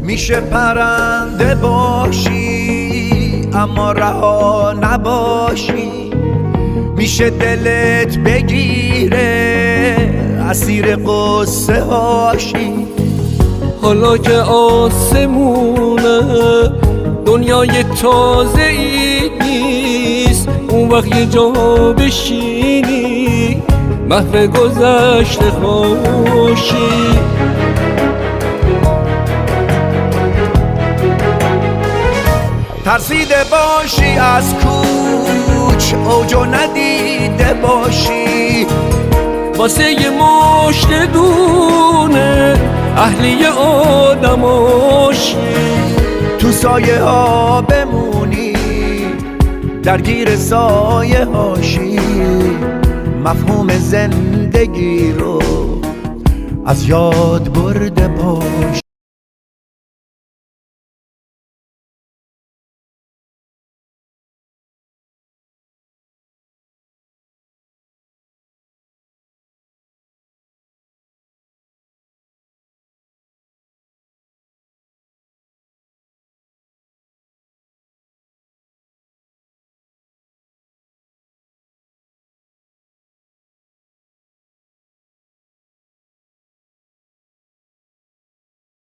میشه پرنده باشی اما رها نباشی، میشه دلت بگیره اسیر قصه هاشی. حالا که آسمونه دنیای تازه ای نیست، اون وقت یه جا بشینی محو گذشته خوشی. ترسیده باشی از کوچ اوجو ندیده باشی، واسه یه مشت دونه اهلی آدماشی. تو سایه ها بمونی درگیر سایه هاشی، مفهوم زندگی رو از یاد برده باش.